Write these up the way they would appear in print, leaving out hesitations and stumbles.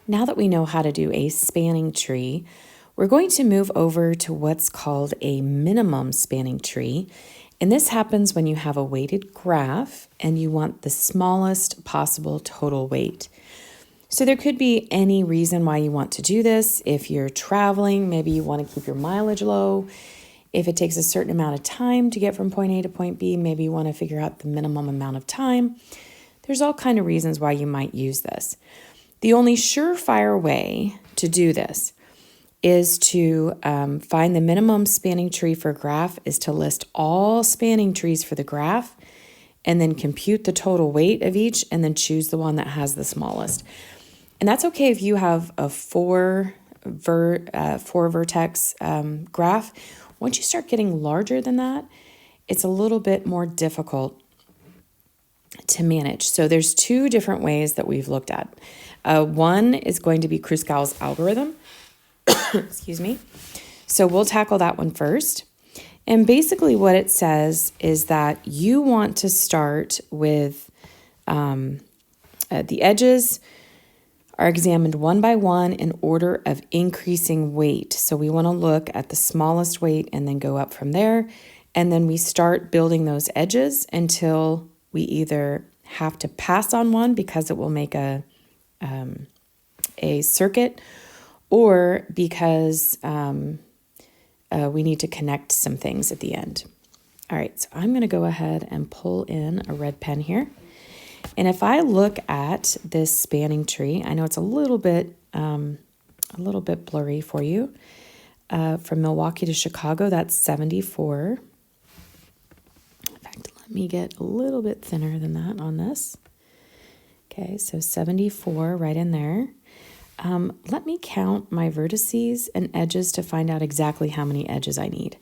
Now that we know how to do a spanning tree, we're going to move over to what's called a minimum spanning tree. And this happens when you have a weighted graph and you want the smallest possible total weight. So there could be any reason why you want to do this. If you're traveling, maybe you want to keep your mileage low. If it takes a certain amount of time to get from point A to point B, maybe you want to figure out the minimum amount of time. There's all kinds of reasons why you might use this. The only surefire way to do this is to find the minimum spanning tree for a graph is to list all spanning trees for the graph and then compute the total weight of each and then choose the one that has the smallest. And that's okay if you have a four vertex graph. Once you start getting larger than that, it's a little bit more difficult to manage. So there's two different ways that we've looked at. One is going to be Kruskals Algorithm. Excuse me. So we'll tackle that one first. And basically what it says is that you want to start with the edges are examined one by one in order of increasing weight. So we want to look at the smallest weight and then go up from there. And then we start building those edges until we either have to pass on one because it will make a circuit, or because we need to connect some things at the end. All right, so I'm going to go ahead and pull in a red pen here. And if I look at this spanning tree, I know it's a little bit blurry for you. From Milwaukee to Chicago, that's 74. In fact, let me get a little bit thinner than that on this. Okay, so 74 right in there. Let me count my vertices and edges to find out exactly how many edges I need.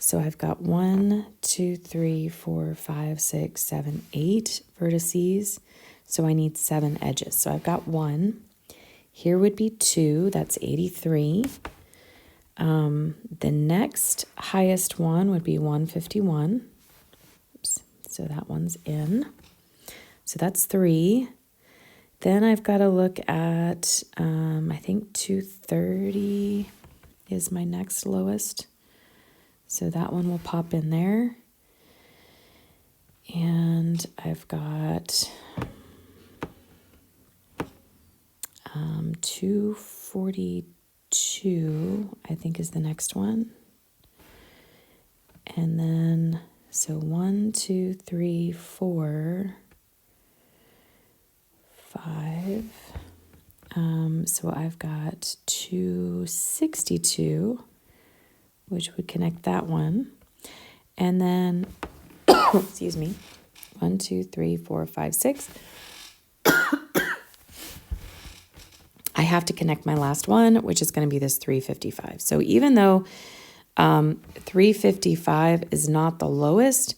So I've got 1, 2, 3, 4, 5, 6, 7, 8 vertices. So I need 7 edges. So I've got 1. Here would be 2. That's 83. The next highest one would be 151. Oops. So that one's in. So that's 3. Then I've got to look at, I think 230 is my next lowest. So that one will pop in there. And I've got 242, I think is the next one. And then, so 1, 2, 3, 4, 5. So I've got 262, which would connect that one. And then, excuse me, 1, 2, 3, 4, 5, 6. I have to connect my last one, which is going to be this 355. So even though 355 is not the lowest,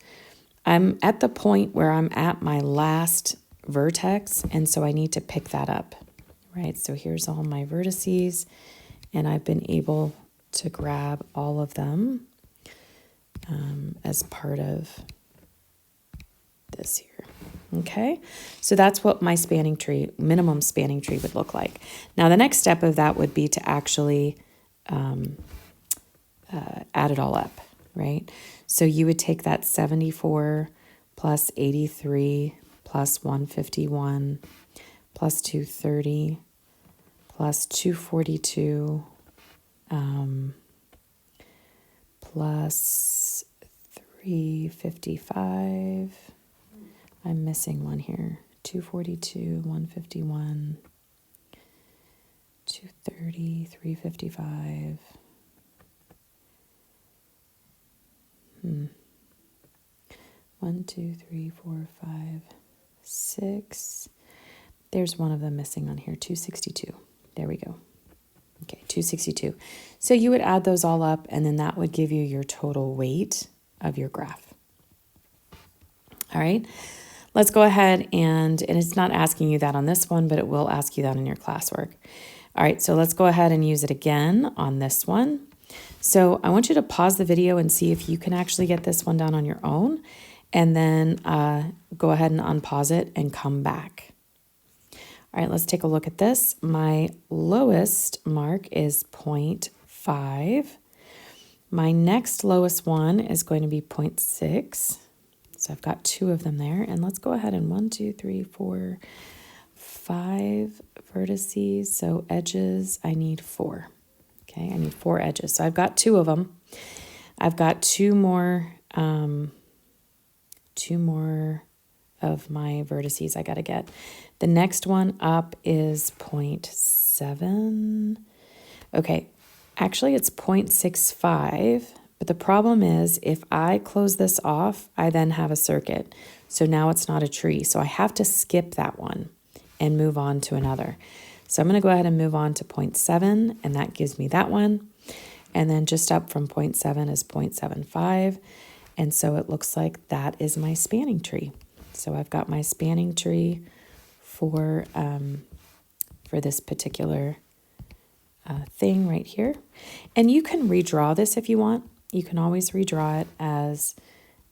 I'm at the point where I'm at my last vertex, and so I need to pick that up, right? So here's all my vertices, and I've been able to grab all of them as part of this here. Okay, so that's what my spanning tree, minimum spanning tree would look like. Now the next step of that would be to actually add it all up, right? So you would take that 74 plus 83 plus 151 plus 230 plus 242 plus 355. I'm missing one here. 242, 151, 230, 355. 1, 2, 3, 4, 5, 6. There's one of them missing on here, 262. There we go. Okay, 262. So you would add those all up, and then that would give you your total weight of your graph. All right, let's go ahead and it's not asking you that on this one, but it will ask you that in your classwork. All right, so let's go ahead and use it again on this one. So I want you to pause the video and see if you can actually get this one done on your own, and then go ahead and unpause it and come back. All right, let's take a look at this. My lowest mark is 0.5. My next lowest one is going to be 0.6. So I've got 2 of them there. And let's go ahead and 1, 2, 3, 4, 5 vertices. So edges, I need 4. Okay, I need 4 edges. So I've got 2 of them. I've got 2 more of my vertices I got to get. The next one up is 0.7. Okay, actually it's 0.65, but the problem is if I close this off, I then have a circuit. So now it's not a tree. So I have to skip that one and move on to another. So I'm going to go ahead and move on to 0.7, and that gives me that one. And then just up from 0.7 is 0.75. And so it looks like that is my spanning tree. So I've got my spanning tree for this particular thing right here. And you can redraw this if you want. You can always redraw it as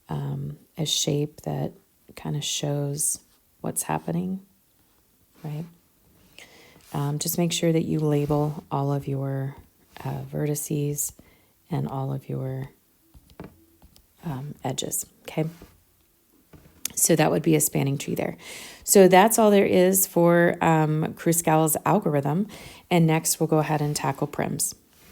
a shape that kind of shows what's happening, right? Just make sure that you label all of your vertices and all of your edges, okay? So that would be a spanning tree there. So that's all there is for Kruskals algorithm. And next we'll go ahead and tackle prims.